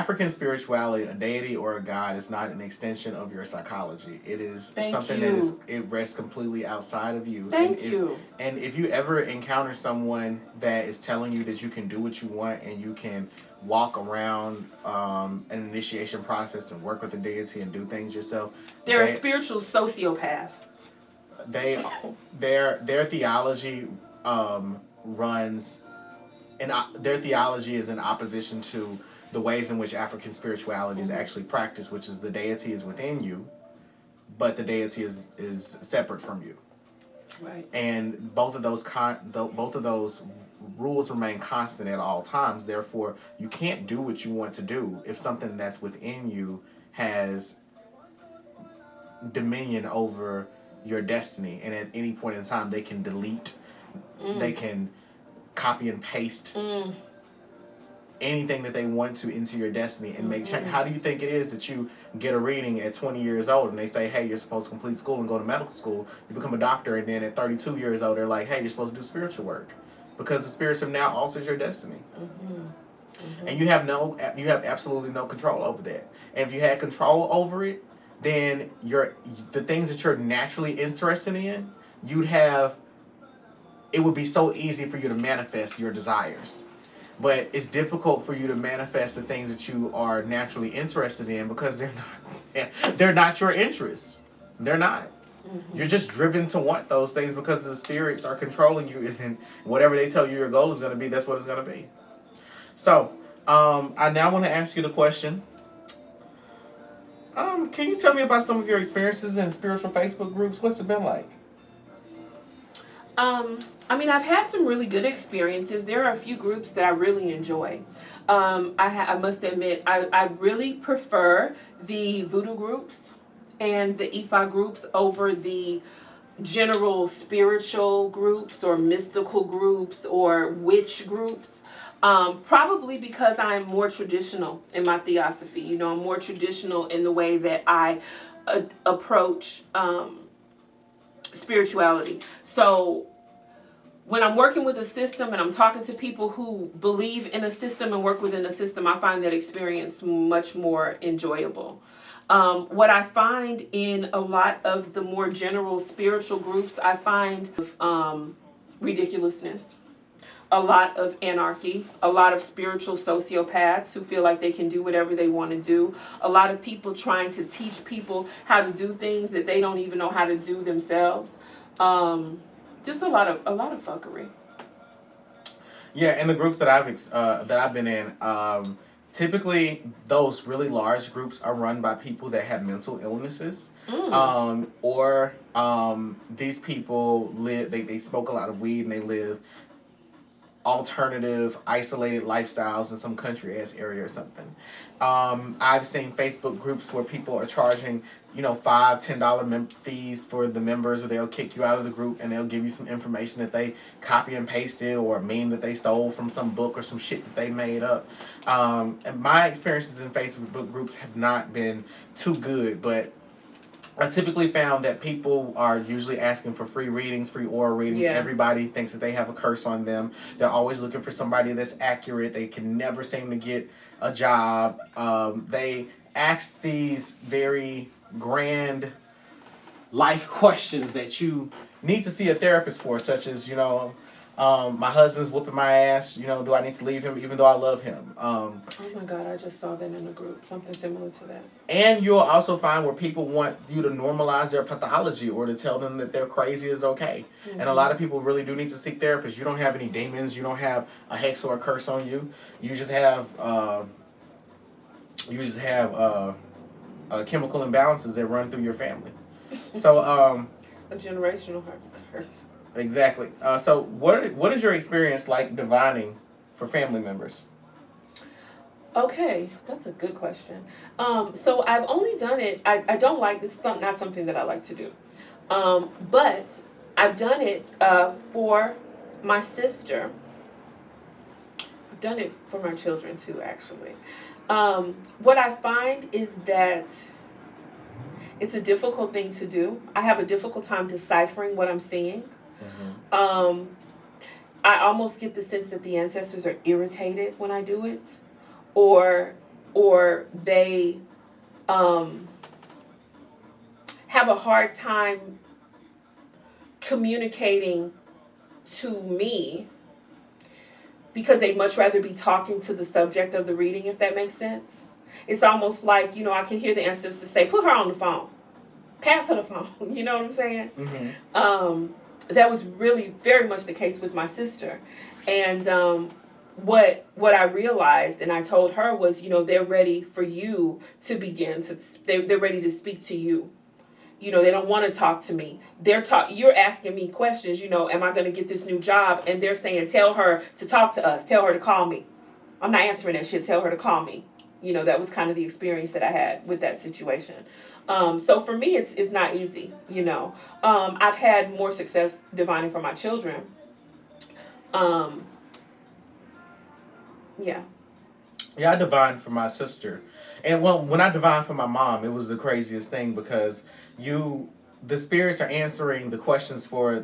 African spirituality, a deity or a god, is not an extension of your psychology. It is something that it rests completely outside of you. And if you ever encounter someone that is telling you that you can do what you want and you can walk around an initiation process and work with the deity and do things yourself, they're a spiritual sociopath. Their theology runs, and their theology is in opposition to the ways in which African spirituality is actually practiced, which is the deity is within you, but the deity is separate from you. Right. And both of those rules remain constant at all times. Therefore, you can't do what you want to do if something that's within you has dominion over your destiny. And at any point in time, they can delete, they can copy and paste anything that they want to into your destiny and make change. How do you think it is that you get a reading at 20 years old and they say, hey, you're supposed to complete school and go to medical school, you become a doctor, and then at 32 years old they're like, hey, you're supposed to do spiritual work because the spirits have now altered your destiny. And you have absolutely no control over that. And if you had control over it, then the things that you're naturally interested in, it would be so easy for you to manifest your desires. But it's difficult for you to manifest the things that you are naturally interested in because they're not your interests. They're not. You're just driven to want those things because the spirits are controlling you, and then whatever they tell you your goal is going to be, that's what it's going to be. So, I now want to ask you the question. Can you tell me about some of your experiences in spiritual Facebook groups? What's it been like? I mean, I've had some really good experiences. There are a few groups that I really enjoy. I must admit, I really prefer the voodoo groups and the Ifa groups over the general spiritual groups or mystical groups or witch groups. Probably because I'm more traditional in my theosophy. I'm more traditional in the way that I approach spirituality. So when I'm working with a system and I'm talking to people who believe in a system and work within a system, I find that experience much more enjoyable. What I find in a lot of the more general spiritual groups, I find ridiculousness, a lot of anarchy, a lot of spiritual sociopaths who feel like they can do whatever they want to do, a lot of people trying to teach people how to do things that they don't even know how to do themselves. Just a lot of fuckery. Yeah, in the groups that I've been in, typically those really large groups are run by people that have mental illnesses, or these people live. They smoke a lot of weed and they live alternative, isolated lifestyles in some country-ass area or something. I've seen Facebook groups where people are charging, $5-10 fees for the members, or they'll kick you out of the group and they'll give you some information that they copy and pasted or a meme that they stole from some book or some shit that they made up. And my experiences in Facebook groups have not been too good, but I typically found that people are usually asking for free readings, free oral readings. Yeah. Everybody thinks that they have a curse on them. They're always looking for somebody that's accurate. They can never seem to get a job. They ask these very grand life questions that you need to see a therapist for, such as, my husband's whooping my ass, do I need to leave him even though I love him? Oh my God, I just saw that in a group, something similar to that. And you'll also find where people want you to normalize their pathology or to tell them that they're crazy is okay. Mm-hmm. And a lot of people really do need to seek therapists. You don't have any demons, you don't have a hex or a curse on you. You just have chemical imbalances that run through your family. So a generational curse. Exactly. So what is your experience like divining for family members? Okay, that's a good question. So I've only done it, I don't like, this is not something that I like to do. But I've done it for my sister. I've done it for my children too, actually. What I find is that it's a difficult thing to do. I have a difficult time deciphering what I'm seeing. Mm-hmm. I almost get the sense that the ancestors are irritated when I do it, or or they have a hard time communicating to me because they'd much rather be talking to the subject of the reading, if that makes sense. It's almost like, I can hear the ancestors say, put her on the phone. Pass her the phone. You know what I'm saying? Mm-hmm. That was really very much the case with my sister. And what I realized, and I told her, was, they're ready for you to begin to, they're ready to speak to you. They don't want to talk to me. You're asking me questions, am I going to get this new job? And they're saying, tell her to talk to us. Tell her to call me. I'm not answering that shit. Tell her to call me. That was kind of the experience that I had with that situation. So for me, it's not easy, I've had more success divining for my children. Yeah. Yeah, I divined for my sister. And when I divined for my mom, it was the craziest thing because the spirits are answering the questions for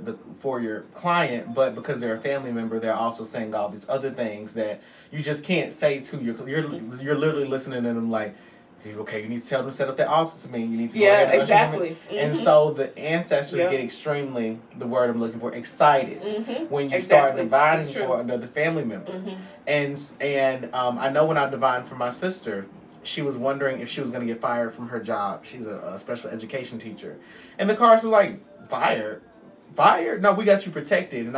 your client, but because they're a family member, they're also saying all these other things that you just can't say to you're literally listening to them like, okay, you need to tell them to set up that altar to me. You need to go ahead and exactly. And so the ancestors get extremely, the word I'm looking for, excited when you start divining for another family member. And I know when I divined for my sister, she was wondering if she was going to get fired from her job. She's a special education teacher. And the cards were like, fired? Fired? No, we got you protected. And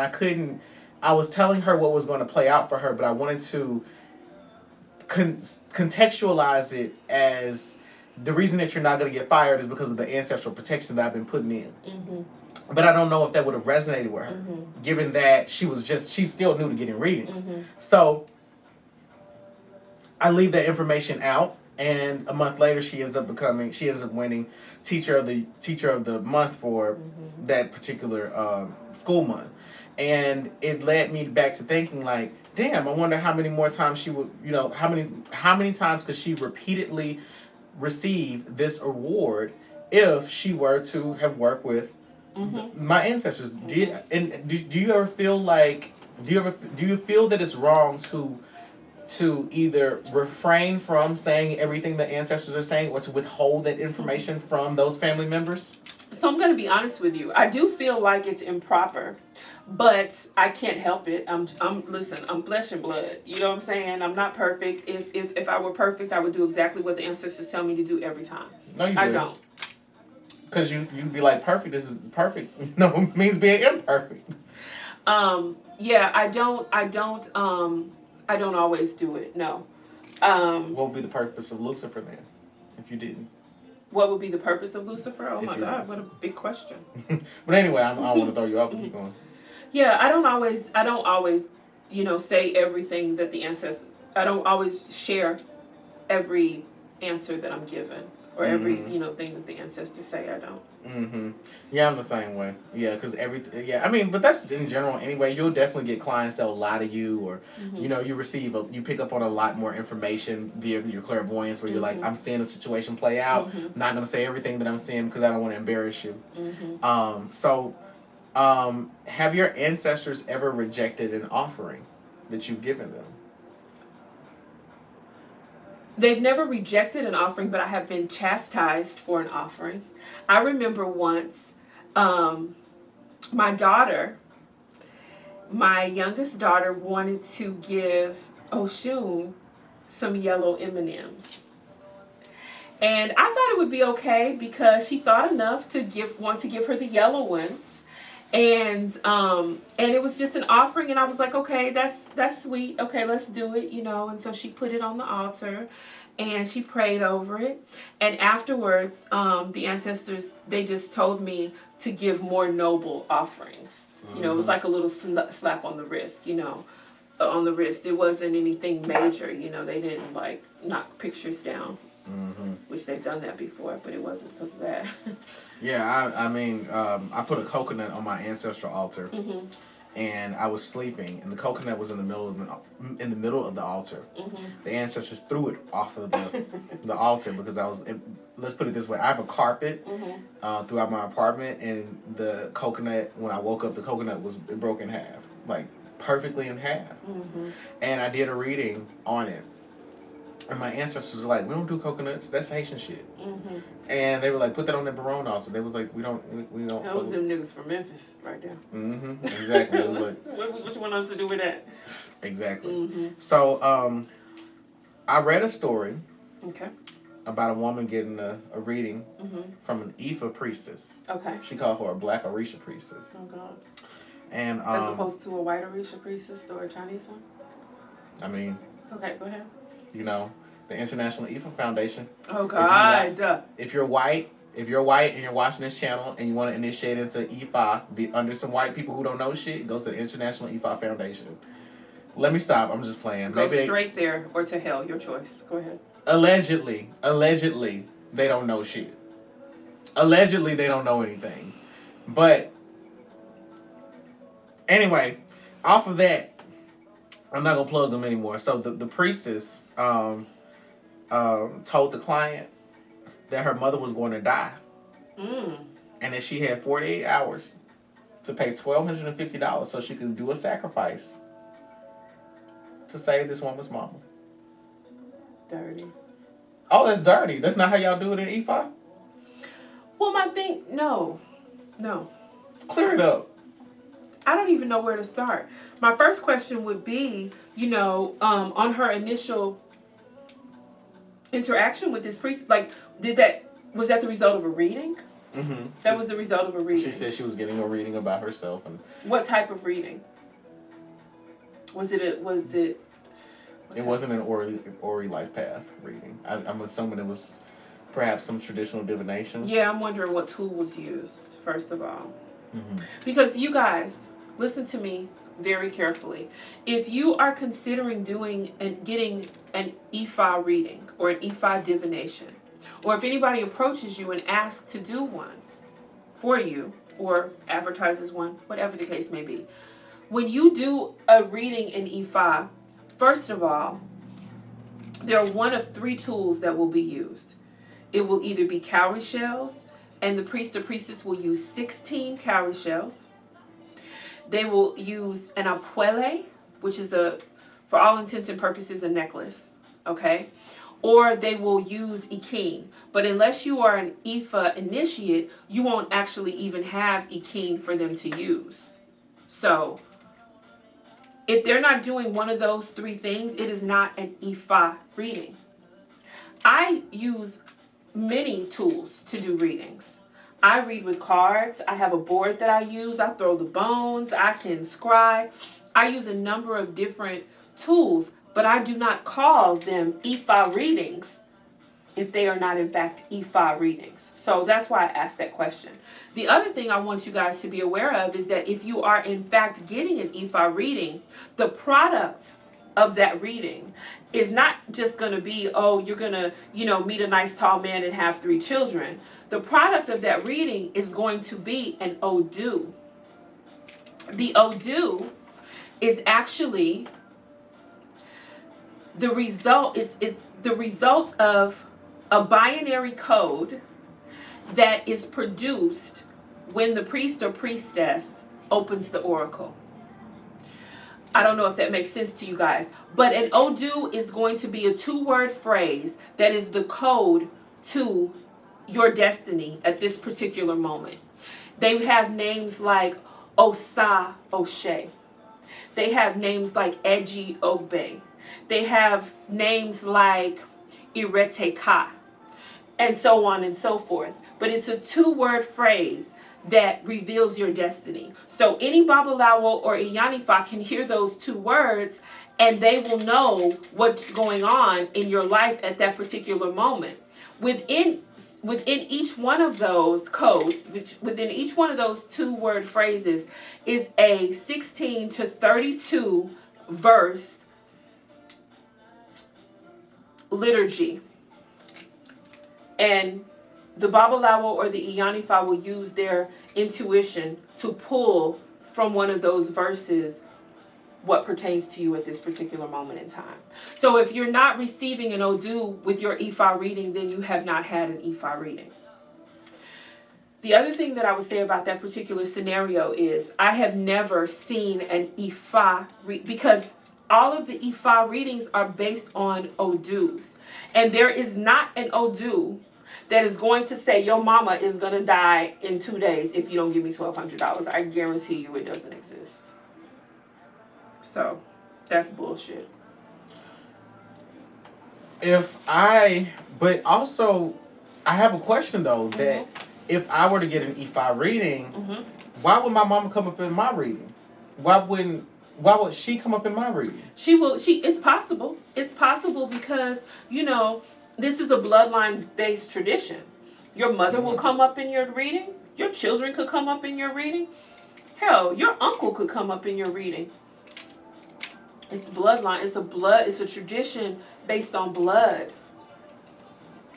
I was telling her what was going to play out for her, but I wanted to contextualize it as the reason that you're not going to get fired is because of the ancestral protection that I've been putting in. But I don't know if that would have resonated with her, given that she's still new to getting readings. So I leave that information out, and a month later she ends up winning teacher of the month for that particular school month. And it led me back to thinking like, damn, I wonder how many more times she would, how many times could she repeatedly receive this award if she were to have worked with my ancestors. Do you ever feel like, do you feel that it's wrong to either refrain from saying everything the ancestors are saying or to withhold that information from those family members? So I'm going to be honest with you. I do feel like it's improper, but I can't help it. I'm flesh and blood. You know what I'm saying? I'm not perfect. If I were perfect, I would do exactly what the ancestors tell me to do every time. No, you I don't. Because you'd be like, perfect, this is perfect. No, it means being imperfect. Yeah, I don't always do it. No. What would be the purpose of Lucifer then, if you didn't? What would be the purpose of Lucifer? Oh my God, what a big question. But anyway, I don't want to throw you off, but keep going. Yeah, I don't always, say everything that the ancestors, I don't always share every answer that I'm given or every, thing that the ancestors say. I don't. Yeah, I'm the same way. Yeah, because but that's in general anyway. You'll definitely get clients that'll lie to you or, you pick up on a lot more information via your clairvoyance where you're like, I'm seeing a situation play out. I'm not going to say everything that I'm seeing because I don't want to embarrass you. Have your ancestors ever rejected an offering that you've given them? They've never rejected an offering, but I have been chastised for an offering. I remember once, my youngest daughter wanted to give Osun some yellow M&Ms. And I thought it would be okay because she thought enough to want to give her the yellow ones. And it was just an offering, and I was like, okay, that's sweet. Okay, let's do it, And so she put it on the altar, and she prayed over it. And afterwards, the ancestors, they just told me to give more noble offerings. It was like a little slap on the wrist, on the wrist. It wasn't anything major, They didn't like knock pictures down. Which they've done that before, but it wasn't because of that. Yeah, I put a coconut on my ancestral altar, and I was sleeping, and the coconut was in the middle of the altar. The ancestors threw it off of the altar because let's put it this way, I have a carpet throughout my apartment, and the coconut, when I woke up, the coconut it broke in half, like perfectly in half. And I did a reading on it. And my ancestors were like, we don't do coconuts. That's Haitian shit. Mm-hmm. And they were like, put that on the Barone also. They was like, we don't. That was them niggas from Memphis right there. Mm-hmm. Exactly. It was like, what you want us to do with that? Exactly. Mm-hmm. So I read a story. Okay. About a woman getting a reading mm-hmm. from an Ifa priestess. Okay. She called her a Black Orisha priestess. Oh God. And as opposed to a white Orisha priestess or a Chinese one. I mean. Okay, go ahead. You know, the International Ifa Foundation. Oh God. If you're white and you're watching this channel and you want to initiate into Ifa, be under some white people who don't know shit, go to the International Ifa Foundation. Let me stop. I'm just playing. Go straight there or to hell. Your choice. Go ahead. Allegedly, they don't know shit. Allegedly, they don't know anything. But anyway, off of that, I'm not gonna plug them anymore. So the priestess told the client that her mother was going to die, and that she had 48 hours to pay $1,250 so she could do a sacrifice to save this woman's mama. Dirty. Oh, that's dirty. That's not how y'all do it in Ifa? Well, my thing, no. Clear it up. I don't even know where to start. My first question would be, on her initial interaction with this priest, like, was that the result of a reading? Mm-hmm. That was the result of a reading. She said she was getting a reading about herself. And what type of reading? It wasn't an Ori Life Path reading. I'm assuming it was perhaps some traditional divination. Yeah, I'm wondering what tool was used, first of all. Mm-hmm. Because you guys, listen to me very carefully. If you are considering doing and getting an Ifa reading or an Ifa divination, or if anybody approaches you and asks to do one for you or advertises one, whatever the case may be, when you do a reading in Ifa, first of all, there are one of three tools that will be used. It will either be cowrie shells, and the priest or priestess will use 16 cowrie shells. They will use an apuele, which is for all intents and purposes, a necklace, okay? Or they will use ikin. But unless you are an Ifa initiate, you won't actually even have ikin for them to use. So, if they're not doing one of those three things, it is not an Ifa reading. I use many tools to do readings. I read with cards. I have a board that I use. I throw the bones. I can scry. I use a number of different tools, but I do not call them Ifa readings if they are not in fact Ifa readings. So that's why I asked that question. The other thing I want you guys to be aware of is that if you are in fact getting an Ifa reading, the product of that reading is not just going to be, you're going to, meet a nice tall man and have 3 children. The product of that reading is going to be an Odu. The Odu is actually the result, it's the result of a binary code that is produced when the priest or priestess opens the oracle. I don't know if that makes sense to you guys, but an Odu is going to be a 2-word phrase that is the code to your destiny at this particular moment. They have names like Osa Oshe. They have names like Eji Ogbe. They have names like Ireteka, and so on and so forth. But it's a 2-word phrase that reveals your destiny. So any Babalawo or Iyanifa can hear those 2 words and they will know what's going on in your life at that particular moment. Within each one of those codes, within each one of those 2-word phrases is a 16 to 32 verse liturgy. And the Babalawo or the Iyanifa will use their intuition to pull from one of those verses what pertains to you at this particular moment in time. So if you're not receiving an Odu with your Ifa reading, then you have not had an Ifa reading. The other thing that I would say about that particular scenario is I have never seen an Ifa because all of the Ifa readings are based on Odus. And there is not an Odu that is going to say your mama is going to die in 2 days if you don't give me $1,200. I guarantee you it doesn't exist. So, that's bullshit. But also, I have a question though, that if I were to get an Ifa reading, why would my mama come up in my reading? Why would she come up in my reading? It's possible. It's possible because, this is a bloodline-based tradition. Your mother will come up in your reading. Your children could come up in your reading. Hell, your uncle could come up in your reading. It's bloodline. It's a tradition based on blood.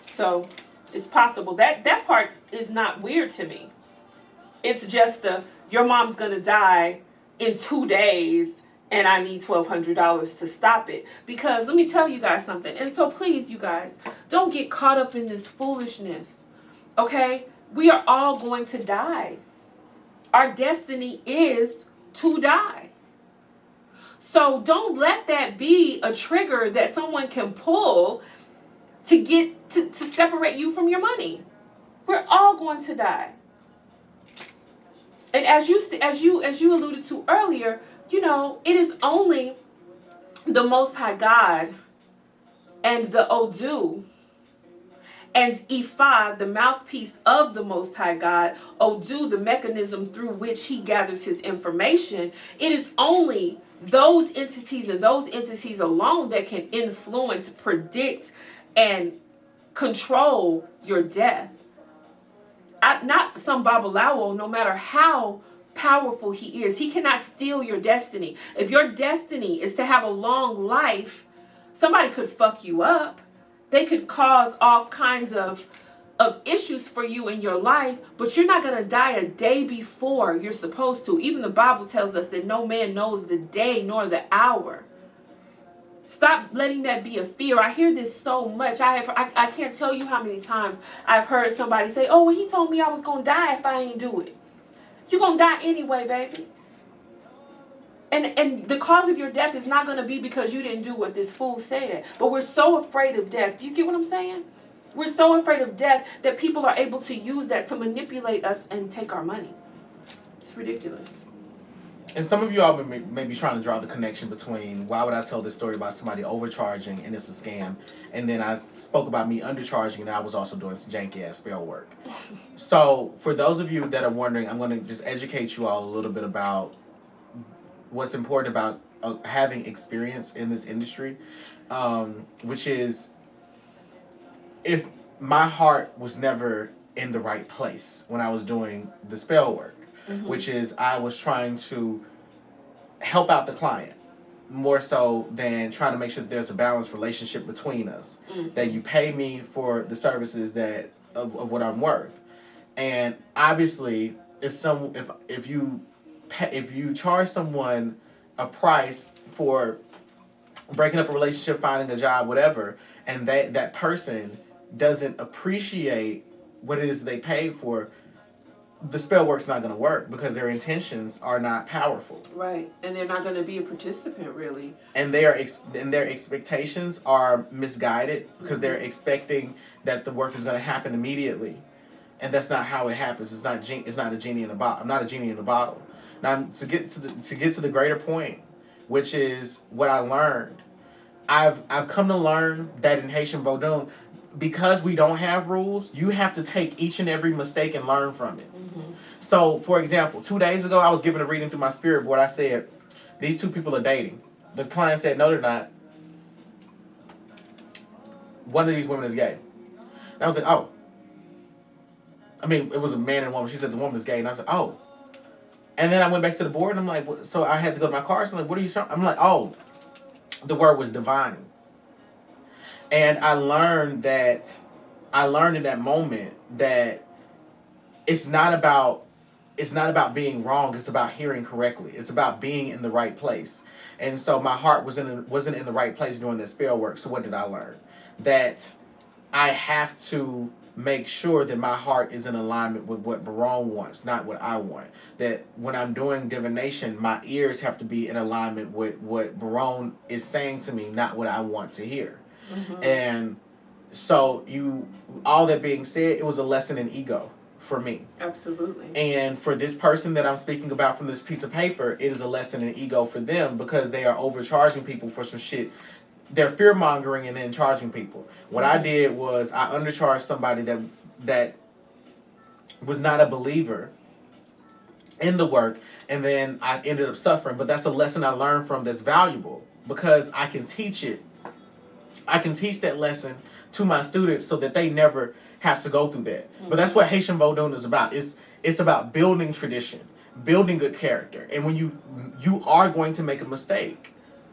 So, it's possible. That part is not weird to me. It's just your mom's going to die in 2 days and I need $1,200 to stop it. Because let me tell you guys something. And so please, you guys, don't get caught up in this foolishness. Okay? We are all going to die. Our destiny is to die. So don't let that be a trigger that someone can pull to get to separate you from your money. We're all going to die. And as you alluded to earlier, it is only the Most High God and the Odu and Ifa, the mouthpiece of the Most High God, Odu, the mechanism through which he gathers his information. It is only those entities and those entities alone that can influence, predict, and control your death. Not some Babalawo, no matter how powerful he is. He cannot steal your destiny. If your destiny is to have a long life, somebody could fuck you up. They could cause all kinds of issues for you in your life, but you're not going to die a day before you're supposed to. Even the Bible tells us that no man knows the day nor the hour. Stop letting that be a fear. I hear this so much. I can't tell you how many times I've heard somebody say, oh, well, he told me I was going to die if I ain't do it. You're going to die anyway, baby. And the cause of your death is not going to be because you didn't do what this fool said. But we're so afraid of death. Do you get what I'm saying? We're so afraid of death that people are able to use that to manipulate us and take our money. It's ridiculous. And some of you all may be trying to draw the connection between why would I tell this story about somebody overcharging and it's a scam, and then I spoke about me undercharging and I was also doing some janky ass Spellwork. So for those of you that are wondering, I'm going to just educate you all a little bit about what's important about having experience in this industry, which is if my heart was never in the right place when I was doing the Spellwork. Which is I was trying to help out the client more so than trying to make sure that there's a balanced relationship between us. That you pay me for the services that of what I'm worth. And obviously, if you charge someone a price for breaking up a relationship, finding a job, whatever, and that person doesn't appreciate what it is they paid for, the Spellwork's not going to work because their intentions are not powerful. Right, and they're not going to be a participant, really. And their expectations are misguided because they're expecting that the work is going to happen immediately, and that's not how it happens. It's not a genie in a bottle. I'm not a genie in a bottle. Now, to get to the greater point, which is what I learned, I've come to learn that in Haitian Vodun, because we don't have rules, you have to take each and every mistake and learn from it. So, for example, 2 days ago, I was giving a reading through my spirit board. I said, these two people are dating. The client said, no, they're not. One of these women is gay. And I was like, oh. I mean, it was a man and a woman. She said the woman is gay. And I was like, oh. And then I went back to the board, and I'm like, so I had to go to my car. So I'm like, what are you trying? I'm like, oh, the word was divine. And I learned in that moment that it's not about being wrong. It's about hearing correctly. It's about being in the right place. And so my heart wasn't in the right place doing that spell work. So what did I learn? That I have to make sure that my heart is in alignment with what Barone wants, not what I want. That when I'm doing divination, my ears have to be in alignment with what Barone is saying to me, not what I want to hear. Mm-hmm. And so all that being said, it was a lesson in ego for me. Absolutely. And for this person that I'm speaking about from this piece of paper, it is a lesson in ego for them because they are overcharging people for some shit. They're fear mongering and then charging people. What I did was I undercharged somebody that was not a believer in the work, and then I ended up suffering. But that's a lesson I learned from that's valuable because I can teach it. I can teach that lesson to my students so that they never have to go through that. Mm-hmm. But that's what Haitian Vodun is about. It's about building tradition, building good character. And when you are going to make a mistake,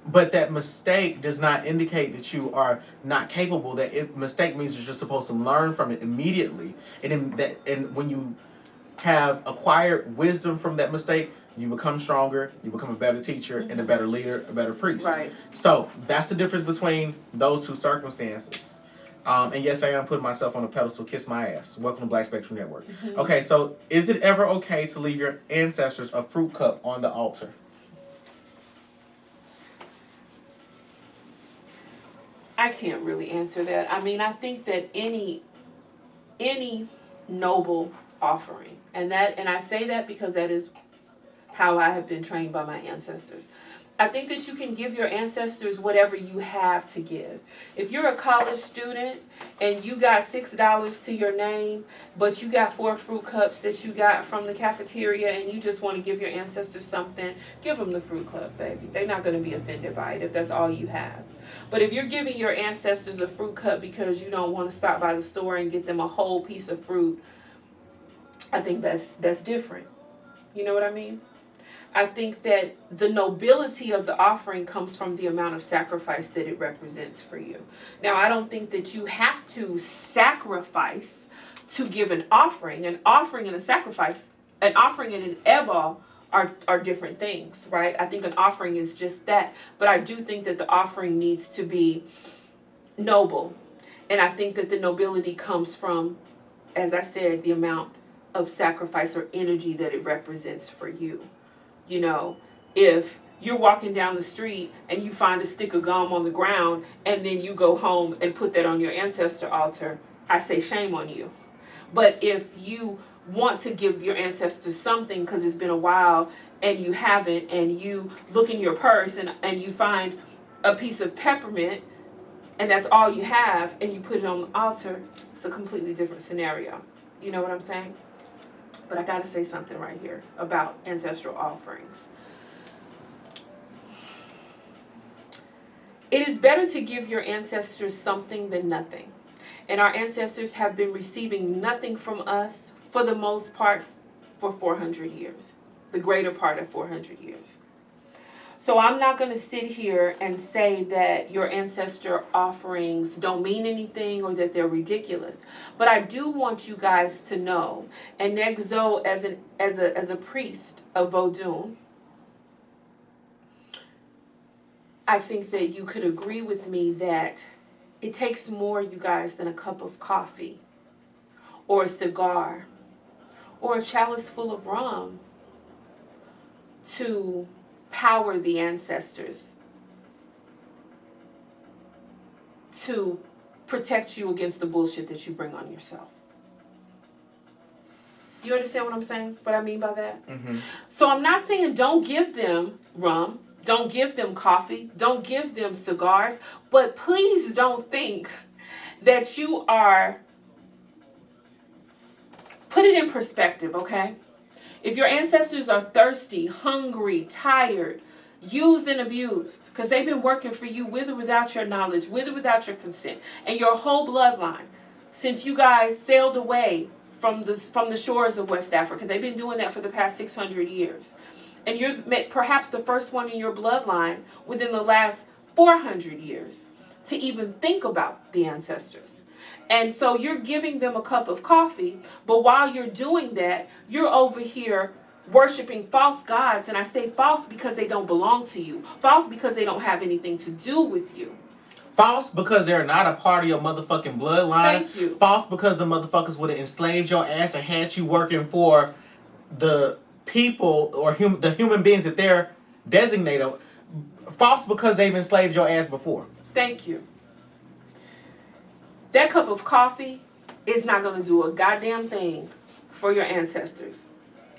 but that mistake does not indicate that you are not capable. Mistake means you're just supposed to learn from it immediately. And when you have acquired wisdom from that mistake, you become stronger, you become a better teacher, mm-hmm. and a better leader, a better priest. Right. So that's the difference between those two circumstances. And yes, I am putting myself on a pedestal. Kiss my ass. Welcome to Black Spectrum Network. Mm-hmm. Okay, so is it ever okay to leave your ancestors a fruit cup on the altar? I can't really answer that. I mean, I think that any noble offering, and I say that because that is how I have been trained by my ancestors. I think that you can give your ancestors whatever you have to give. If you're a college student and you got $6 to your name, but you got 4 fruit cups that you got from the cafeteria and you just want to give your ancestors something, give them the fruit cup, baby. They're not going to be offended by it if that's all you have. But if you're giving your ancestors a fruit cup because you don't want to stop by the store and get them a whole piece of fruit, I think that's different. You know what I mean? I think that the nobility of the offering comes from the amount of sacrifice that it represents for you. Now, I don't think that you have to sacrifice to give an offering. An offering and a sacrifice, an offering and an ebal are different things, right? I think an offering is just that. But I do think that the offering needs to be noble. And I think that the nobility comes from, as I said, the amount of sacrifice or energy that it represents for you. You know, if you're walking down the street and you find a stick of gum on the ground and then you go home and put that on your ancestor altar, I say shame on you. But if you want to give your ancestors something because it's been a while and you haven't, and you look in your purse and you find a piece of peppermint and that's all you have and you put it on the altar, it's a completely different scenario. You know what I'm saying? But I got to say something right here about ancestral offerings. It is better to give your ancestors something than nothing. And our ancestors have been receiving nothing from us for the most part for 400 years, the greater part of 400 years. So I'm not going to sit here and say that your ancestor offerings don't mean anything or that they're ridiculous. But I do want you guys to know, and Negzo as a priest of Vodun, I think that you could agree with me that it takes more, you guys, than a cup of coffee or a cigar or a chalice full of rum to power the ancestors, to protect you against the bullshit that you bring on yourself. Do you understand what I'm saying? What I mean by that? Mm-hmm. So I'm not saying don't give them rum, don't give them coffee, don't give them cigars, but please don't think that you are... Put it in perspective, okay? If your ancestors are thirsty, hungry, tired, used and abused, because they've been working for you with or without your knowledge, with or without your consent, and your whole bloodline, since you guys sailed away from the shores of West Africa, they've been doing that for the past 600 years. And you're perhaps the first one in your bloodline within the last 400 years to even think about the ancestors. And so you're giving them a cup of coffee, but while you're doing that, you're over here worshiping false gods. And I say false because they don't belong to you. False because they don't have anything to do with you. False because they're not a part of your motherfucking bloodline. Thank you. False because the motherfuckers would have enslaved your ass and had you working for the people or the human beings that they're designated. False because they've enslaved your ass before. Thank you. That cup of coffee is not going to do a goddamn thing for your ancestors.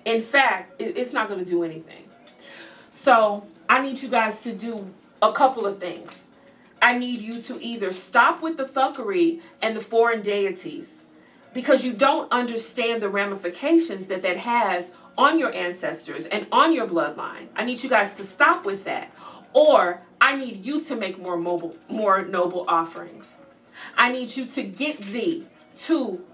In fact, it's not going to do anything. So I need you guys to do a couple of things. I need you to either stop with the fuckery and the foreign deities because you don't understand the ramifications that has on your ancestors and on your bloodline. I need you guys to stop with that. Or I need you to make more noble offerings. I need you to get thee to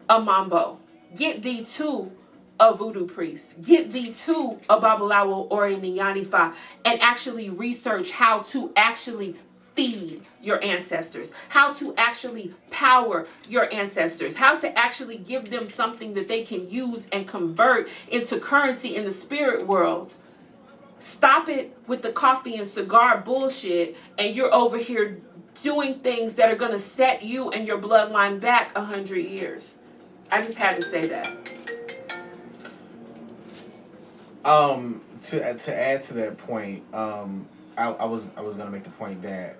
a mambo. Get thee to a voodoo priest. Get thee to a babalawo or a nyanifa and actually research how to actually feed your ancestors, how to actually power your ancestors, how to actually give them something that they can use and convert into currency in the spirit world. Stop it with the coffee and cigar bullshit, and you're over here doing things that are going to set you and your bloodline back 100 years. I just had to say that. To add to that point, I was gonna make the point that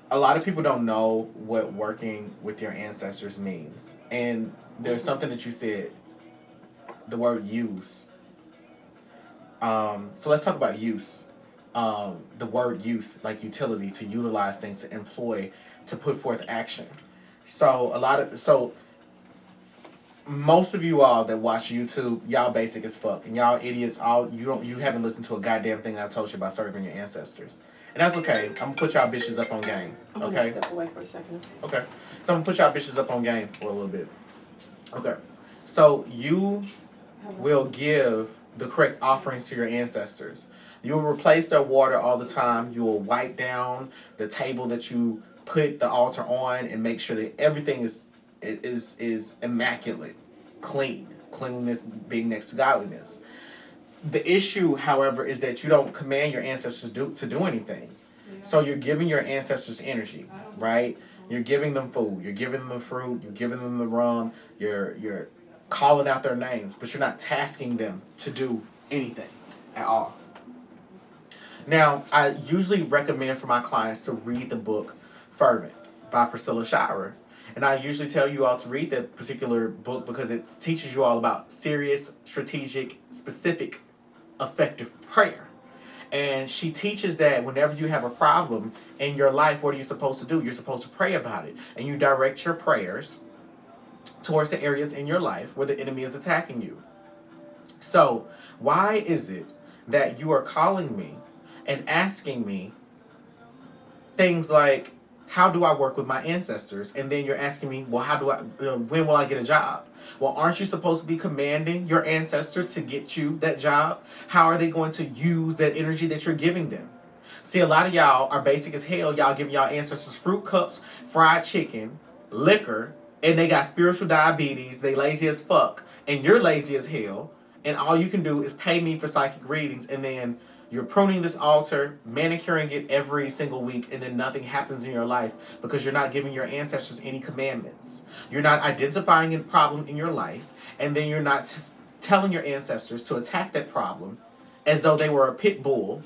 a lot of people don't know what working with your ancestors means, and there's something that you said, the word use. So let's talk about use. The word use, like utility, to utilize things, to employ, to put forth action. So most of you all that watch YouTube, y'all basic as fuck, and y'all idiots. You haven't listened to a goddamn thing I told you about serving your ancestors, and that's okay. I'm gonna put y'all bitches up on game. I'm Okay. gonna step away for a second. Okay. So I'm gonna put y'all bitches up on game for a little bit. Okay. So you will give the correct offerings to your ancestors. You will replace their water all the time. You will wipe down the table that you put the altar on and make sure that everything is immaculate, clean. Cleanliness being next to godliness. The issue, however, is that you don't command your ancestors to do anything. So you're giving your ancestors energy, right? You're giving them food. You're giving them the fruit. You're giving them the rum. You're calling out their names, but you're not tasking them to do anything at all. Now, I usually recommend for my clients to read the book Fervent by Priscilla Shirer. And I usually tell you all to read that particular book because it teaches you all about serious, strategic, specific, effective prayer. And she teaches that whenever you have a problem in your life, what are you supposed to do? You're supposed to pray about it. And you direct your prayers towards the areas in your life where the enemy is attacking you. So, why is it that you are calling me and asking me things like, how do I work with my ancestors? And then you're asking me, well, when will I get a job? Well, aren't you supposed to be commanding your ancestors to get you that job? How are they going to use that energy that you're giving them? See, a lot of y'all are basic as hell. Y'all giving y'all ancestors fruit cups, fried chicken, liquor, and they got spiritual diabetes. They lazy as fuck. And you're lazy as hell. And all you can do is pay me for psychic readings, and then you're pruning this altar, manicuring it every single week, and then nothing happens in your life because you're not giving your ancestors any commandments. You're not identifying a problem in your life, and then you're not telling your ancestors to attack that problem as though they were a pit bull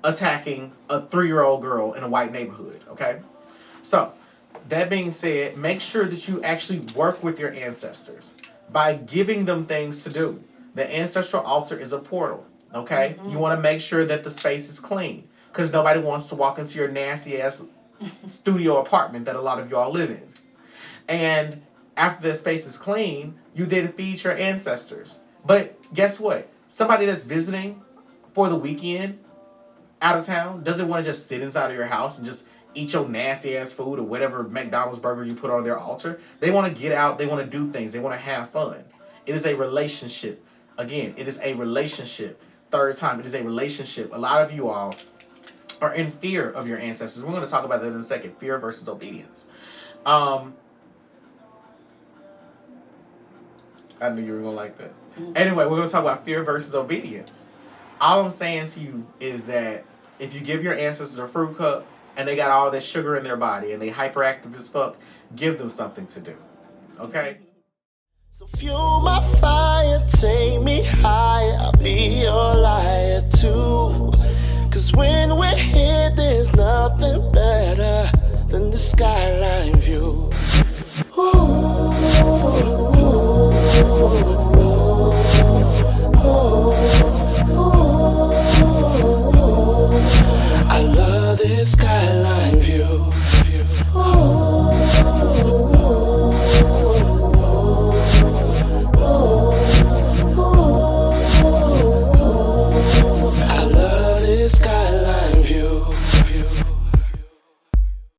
attacking a 3-year-old girl in a white neighborhood, okay? So, that being said, make sure that you actually work with your ancestors by giving them things to do. The ancestral altar is a portal, okay? Mm-hmm. You want to make sure that the space is clean because nobody wants to walk into your nasty-ass studio apartment that a lot of y'all live in. And after the space is clean, you then feed your ancestors. But guess what? Somebody that's visiting for the weekend out of town doesn't want to just sit inside of your house and just eat your nasty-ass food or whatever McDonald's burger you put on their altar. They want to get out. They want to do things. They want to have fun. It is a relationship. Again, it is a relationship. Third time, it is a relationship. A lot of you all are in fear of your ancestors. We're going to talk about that in a second. Fear versus obedience. I knew you were going to like that. Mm-hmm. Anyway, we're going to talk about fear versus obedience. All I'm saying to you is that If you give your ancestors a fruit cup and they got all this sugar in their body and they hyperactive as fuck, give them something to do. Okay? So fuel my fire, take me higher, I'll be your liar too. 'Cause when we're here